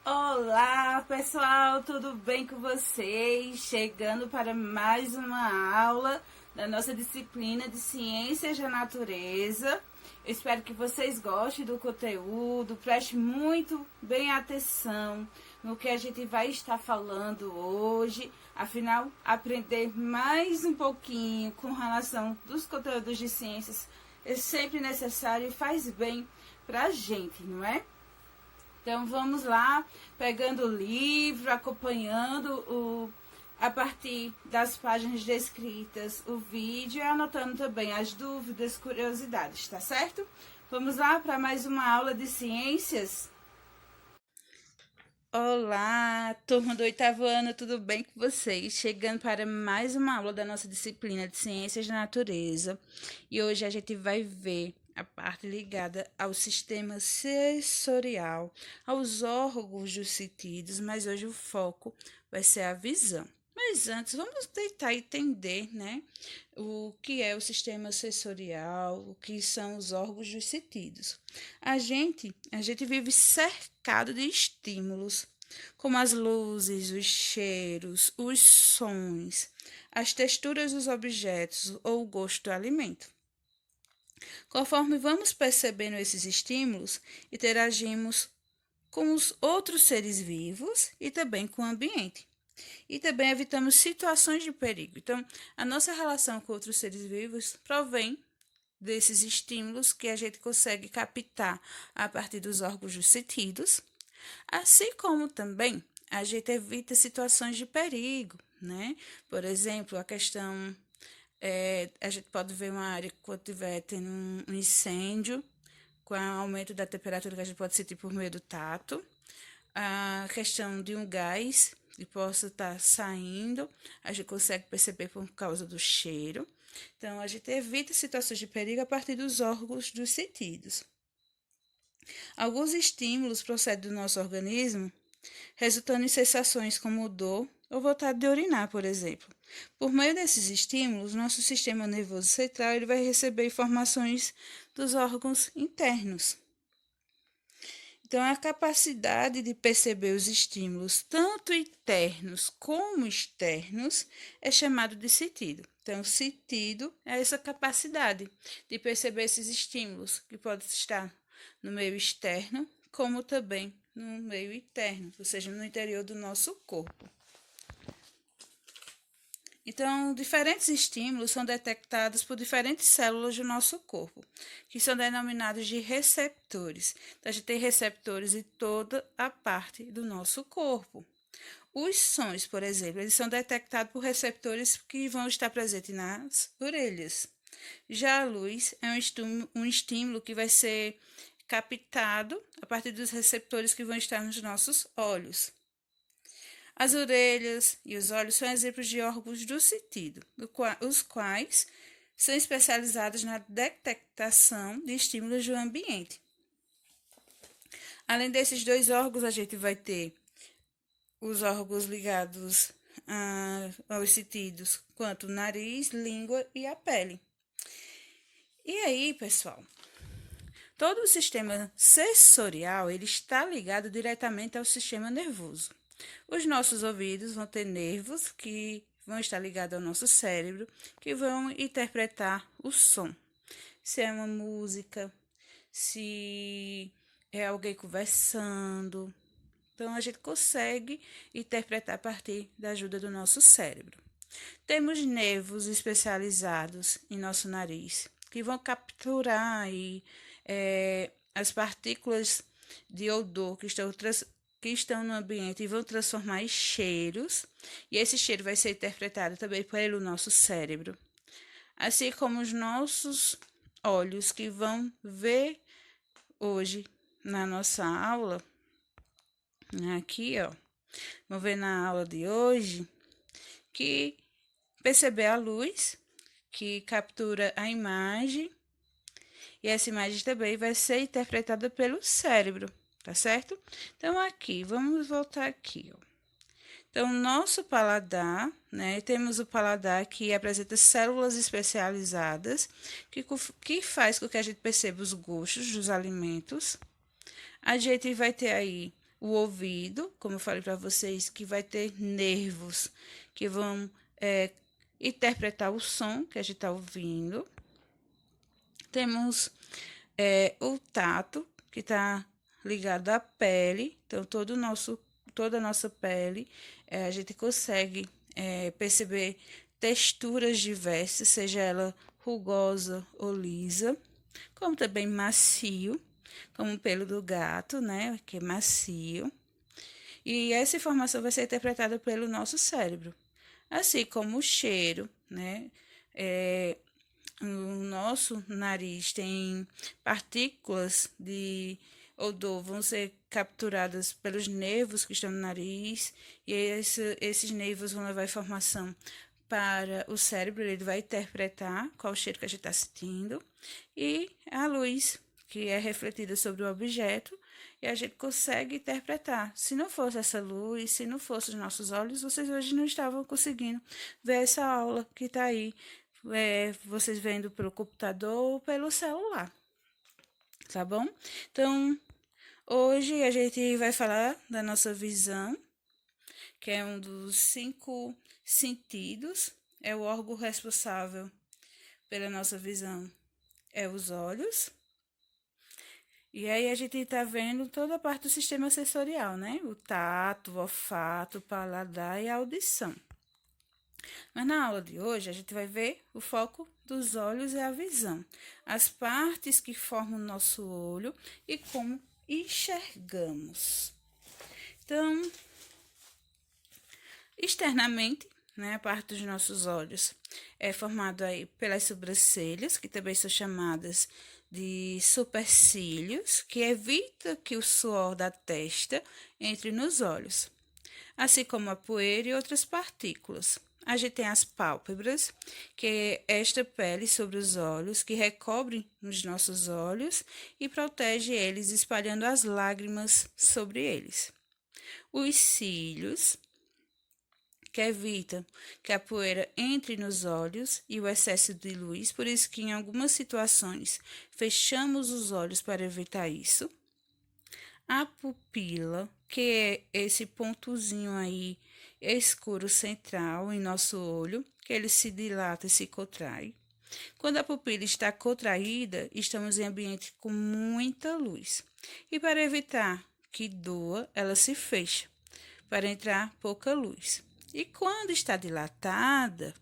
Olá, pessoal, tudo bem com vocês? Chegando para mais uma aula da nossa disciplina de Ciências da Natureza. Eu espero que vocês gostem do conteúdo, preste muito bem atenção no que a gente vai estar falando hoje. Afinal, aprender mais um pouquinho com relação dos conteúdos de ciências é sempre necessário e faz bem para a gente, não é? Então vamos lá, pegando o livro, acompanhando a partir das páginas descritas o vídeo e anotando também as dúvidas, curiosidades, tá certo? Vamos lá para mais uma aula de ciências. Olá, turma do oitavo ano, tudo bem com vocês? Chegando para mais uma aula da nossa disciplina de Ciências da Natureza. E hoje a gente vai ver a parte ligada ao sistema sensorial, aos órgãos dos sentidos, mas hoje o foco vai ser a visão. Mas antes, vamos tentar entender, né, o que é o sistema sensorial, o que são os órgãos dos sentidos. A gente vive cercado de estímulos, como as luzes, os cheiros, os sons, as texturas dos objetos ou o gosto do alimento. Conforme vamos percebendo esses estímulos, interagimos com os outros seres vivos e também com o ambiente. E também evitamos situações de perigo. Então, a nossa relação com outros seres vivos provém desses estímulos que a gente consegue captar a partir dos órgãos dos sentidos, assim como também a gente evita situações de perigo, né? Por exemplo, a questão a gente pode ver uma área quando tiver tendo um incêndio, com o aumento da temperatura que a gente pode sentir por meio do tato, a questão de um gás que possa estar saindo, a gente consegue perceber por causa do cheiro. Então, a gente evita situações de perigo a partir dos órgãos dos sentidos. Alguns estímulos procedem do nosso organismo, resultando em sensações como dor ou vontade de urinar, por exemplo. Por meio desses estímulos, nosso sistema nervoso central ele vai receber informações dos órgãos internos. Então, a capacidade de perceber os estímulos, tanto internos como externos, é chamado de sentido. Então, o sentido é essa capacidade de perceber esses estímulos, que pode estar no meio externo, como também no meio interno, ou seja, no interior do nosso corpo. Então, diferentes estímulos são detectados por diferentes células do nosso corpo, que são denominados de receptores. Então, a gente tem receptores em toda a parte do nosso corpo. Os sons, por exemplo, eles são detectados por receptores que vão estar presentes nas orelhas. Já a luz é um estímulo que vai ser captado a partir dos receptores que vão estar nos nossos olhos. As orelhas e os olhos são exemplos de órgãos do sentido, os quais são especializados na detectação de estímulos do ambiente. Além desses dois órgãos, a gente vai ter os órgãos ligados aos sentidos, quanto o nariz, língua e a pele. E aí, pessoal, todo o sistema sensorial ele está ligado diretamente ao sistema nervoso. Os nossos ouvidos vão ter nervos que vão estar ligados ao nosso cérebro, que vão interpretar o som. Se é uma música, se é alguém conversando. Então, a gente consegue interpretar a partir da ajuda do nosso cérebro. Temos nervos especializados em nosso nariz, que vão capturar aí, as partículas de odor que estão no ambiente e vão transformar em cheiros, e esse cheiro vai ser interpretado também pelo nosso cérebro, assim como os nossos olhos que vão ver hoje na nossa aula, aqui ó, vão ver na aula de hoje, que perceber a luz, que captura a imagem, e essa imagem também vai ser interpretada pelo cérebro. Tá certo? Então, aqui, vamos voltar aqui, ó. Então, nosso paladar, né? Temos o paladar que apresenta células especializadas que faz com que a gente perceba os gostos dos alimentos. A gente vai ter aí o ouvido, como eu falei para vocês, que vai ter nervos que vão interpretar o som que a gente está ouvindo. Temos o tato, que está ligado à pele, então toda a nossa pele, a gente consegue perceber texturas diversas, seja ela rugosa ou lisa, como também macio, como o pelo do gato, né, que é macio. E essa informação vai ser interpretada pelo nosso cérebro, assim como o cheiro, né? O nosso nariz tem partículas de odor, vão ser capturadas pelos nervos que estão no nariz, e esses nervos vão levar informação para o cérebro, ele vai interpretar qual o cheiro que a gente está sentindo, e a luz, que é refletida sobre o objeto, e a gente consegue interpretar. Se não fosse essa luz, se não fosse os nossos olhos, vocês hoje não estavam conseguindo ver essa aula que está aí, vocês vendo pelo computador ou pelo celular, tá bom? Então, hoje a gente vai falar da nossa visão, que é um dos 5 sentidos, é o órgão responsável pela nossa visão, é os olhos. E aí a gente tá vendo toda a parte do sistema sensorial, né? O tato, o olfato, o paladar e a audição. Mas na aula de hoje a gente vai ver o foco dos olhos e a visão, as partes que formam o nosso olho e como enxergamos. Então, externamente, né, a parte dos nossos olhos é formada aí pelas sobrancelhas, que também são chamadas de supercílios, que evita que o suor da testa entre nos olhos, assim como a poeira e outras partículas. A gente tem as pálpebras, que é esta pele sobre os olhos, que recobre os nossos olhos e protege eles, espalhando as lágrimas sobre eles. Os cílios, que evita que a poeira entre nos olhos e o excesso de luz, por isso que em algumas situações fechamos os olhos para evitar isso. A pupila, que é esse pontozinho aí escuro central em nosso olho, que ele se dilata e se contrai. Quando a pupila está contraída, estamos em ambiente com muita luz. E para evitar que doa, ela se fecha, para entrar pouca luz. E quando está dilatada,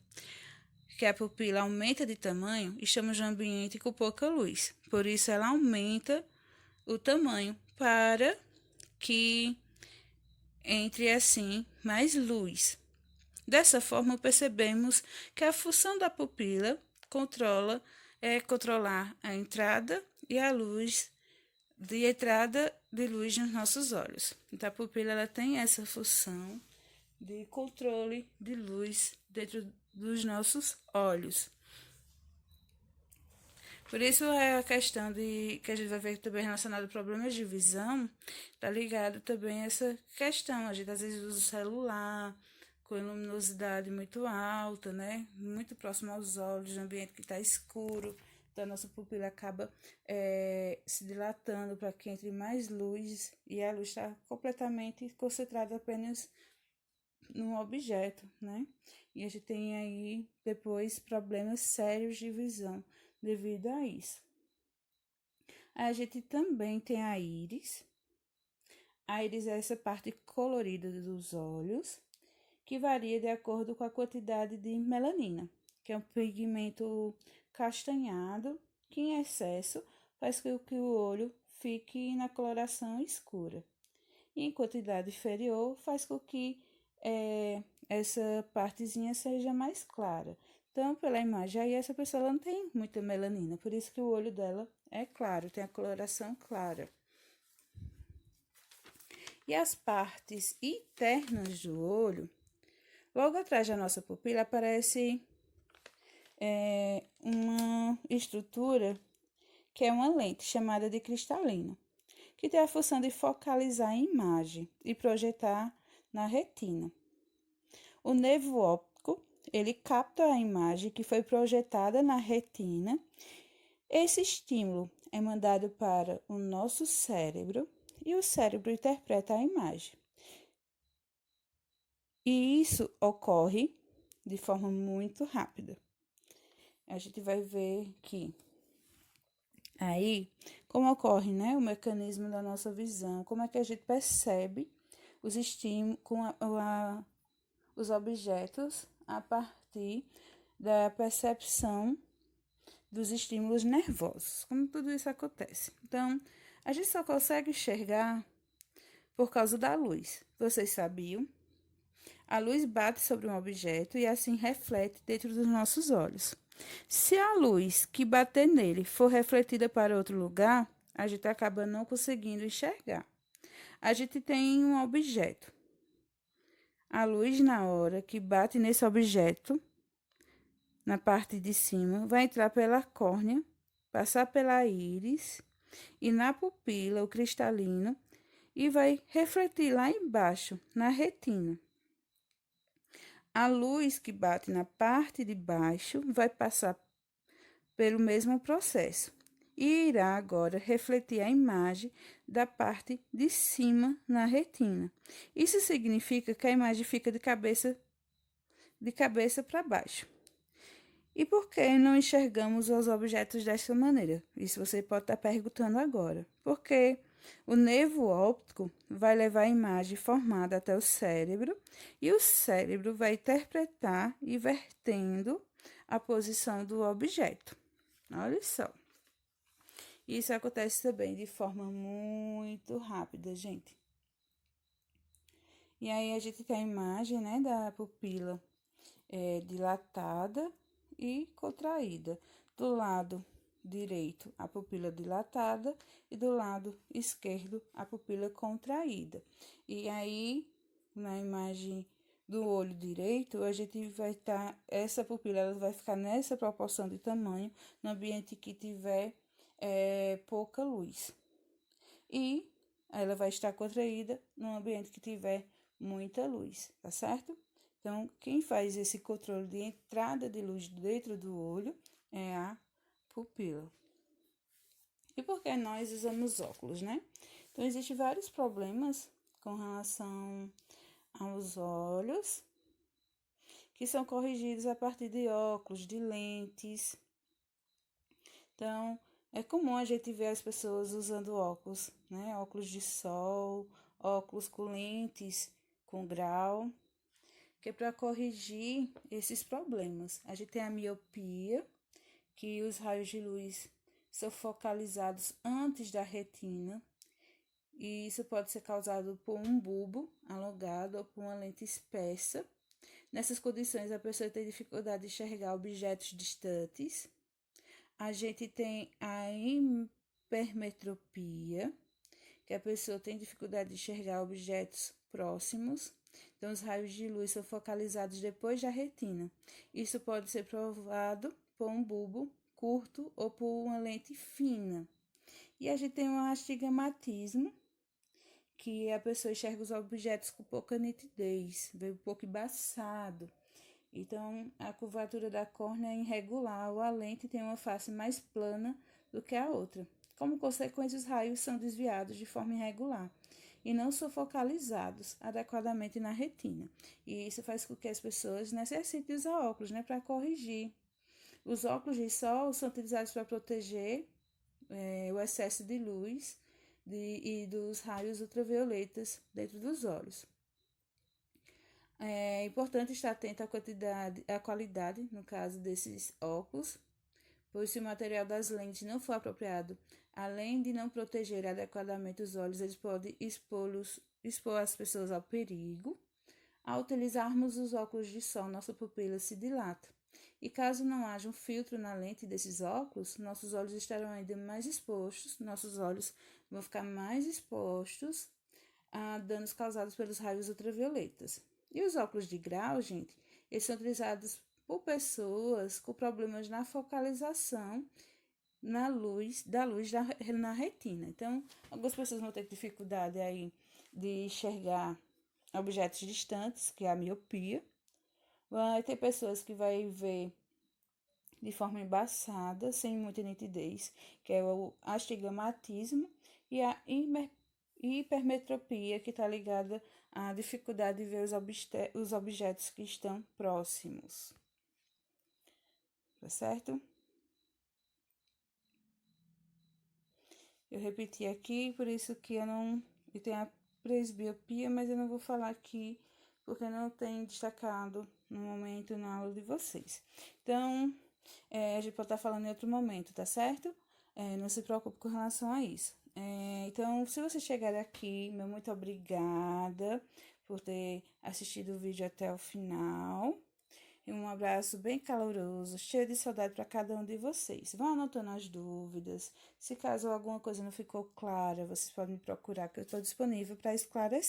que a pupila aumenta de tamanho, estamos em um ambiente com pouca luz. Por isso, ela aumenta o tamanho para que entre assim mais luz. Dessa forma, percebemos que a função da pupila é controlar a entrada e a luz de entrada de luz nos nossos olhos. Então, a pupila ela tem essa função de controle de luz dentro dos nossos olhos. Por isso é a questão de que a gente vai ver também relacionado a problemas de visão, tá ligado também a essa questão. A gente às vezes usa o celular com luminosidade muito alta, né? Muito próximo aos olhos, no ambiente que está escuro. Então a nossa pupila acaba se dilatando para que entre mais luz e a luz está completamente concentrada apenas num objeto, né? E a gente tem aí depois problemas sérios de visão devido a isso. A gente também tem a íris. A íris é essa parte colorida dos olhos, que varia de acordo com a quantidade de melanina, que é um pigmento castanhado, que em excesso faz com que o olho fique na coloração escura. E em quantidade inferior faz com que essa partezinha seja mais clara. Então, pela imagem aí, essa pessoa não tem muita melanina, por isso que o olho dela é claro, tem a coloração clara. E as partes internas do olho, logo atrás da nossa pupila, aparece uma estrutura que é uma lente chamada de cristalino, que tem a função de focalizar a imagem e projetar na retina. O nervo óptico, ele capta a imagem que foi projetada na retina. Esse estímulo é mandado para o nosso cérebro e o cérebro interpreta a imagem. E isso ocorre de forma muito rápida. A gente vai ver que aí, como ocorre, né, o mecanismo da nossa visão, como é que a gente percebe os estímulos com os objetos a partir da percepção dos estímulos nervosos, como tudo isso acontece. Então, a gente só consegue enxergar por causa da luz. Vocês sabiam? A luz bate sobre um objeto e assim reflete dentro dos nossos olhos. Se a luz que bater nele for refletida para outro lugar, a gente acaba não conseguindo enxergar. A gente tem um objeto. A luz, na hora que bate nesse objeto, na parte de cima, vai entrar pela córnea, passar pela íris e na pupila, o cristalino, e vai refletir lá embaixo, na retina. A luz que bate na parte de baixo vai passar pelo mesmo processo e irá agora refletir a imagem da parte de cima na retina. Isso significa que a imagem fica de cabeça para baixo. E por que não enxergamos os objetos desta maneira? Isso você pode estar perguntando agora. Porque o nervo óptico vai levar a imagem formada até o cérebro e o cérebro vai interpretar invertendo a posição do objeto. Olha só. Isso acontece também de forma muito rápida, gente. E aí a gente tem a imagem, né, da pupila dilatada e contraída. Do lado direito, a pupila dilatada e do lado esquerdo, a pupila contraída. E aí, na imagem do olho direito, a gente vai estar, essa pupila ela vai ficar nessa proporção de tamanho no ambiente que tiver pouca luz. E ela vai estar contraída no ambiente que tiver muita luz, tá certo? Então, quem faz esse controle de entrada de luz dentro do olho é a pupila. E por que nós usamos óculos, né? Então, existem vários problemas com relação aos olhos, que são corrigidos a partir de óculos, de lentes. Então, é comum a gente ver as pessoas usando óculos, né? Óculos de sol, óculos com lentes, com grau, que é para corrigir esses problemas. A gente tem a miopia, que os raios de luz são focalizados antes da retina, e isso pode ser causado por um bulbo alongado ou por uma lente espessa. Nessas condições, a pessoa tem dificuldade de enxergar objetos distantes. A gente tem a hipermetropia, que a pessoa tem dificuldade de enxergar objetos próximos. Então, os raios de luz são focalizados depois da retina. Isso pode ser provado por um bulbo curto ou por uma lente fina. E a gente tem o astigmatismo, que a pessoa enxerga os objetos com pouca nitidez, vê um pouco embaçado. Então, a curvatura da córnea é irregular ou a lente tem uma face mais plana do que a outra. Como consequência, os raios são desviados de forma irregular e não são focalizados adequadamente na retina. E isso faz com que as pessoas necessitem usar óculos, né, para corrigir. Os óculos de sol são utilizados para proteger o excesso de luz e dos raios ultravioletas dentro dos olhos. É importante estar atento à qualidade, no caso desses óculos, pois se o material das lentes não for apropriado, além de não proteger adequadamente os olhos, eles podem expor as pessoas ao perigo. Ao utilizarmos os óculos de sol, nossa pupila se dilata. E caso não haja um filtro na lente desses óculos, nossos olhos estarão ainda mais expostos, nossos olhos vão ficar mais expostos a danos causados pelos raios ultravioletas. E os óculos de grau, gente, eles são utilizados por pessoas com problemas na focalização na luz na retina. Então, algumas pessoas vão ter dificuldade aí de enxergar objetos distantes, que é a miopia. Vai ter pessoas que vai ver de forma embaçada, sem muita nitidez, que é o astigmatismo, e a e hipermetropia, que está ligada à dificuldade de ver os objetos que estão próximos. Tá certo? Eu repeti aqui, por isso que eu tenho a presbiopia, mas eu não vou falar aqui, porque não tem destacado no momento na aula de vocês. Então, a gente pode estar falando em outro momento, tá certo? Não se preocupe com relação a isso. Então, se você chegar aqui, meu muito obrigada por ter assistido o vídeo até o final. E um abraço bem caloroso, cheio de saudade para cada um de vocês. Vão anotando as dúvidas. Se caso alguma coisa não ficou clara, vocês podem me procurar, que eu estou disponível para esclarecer.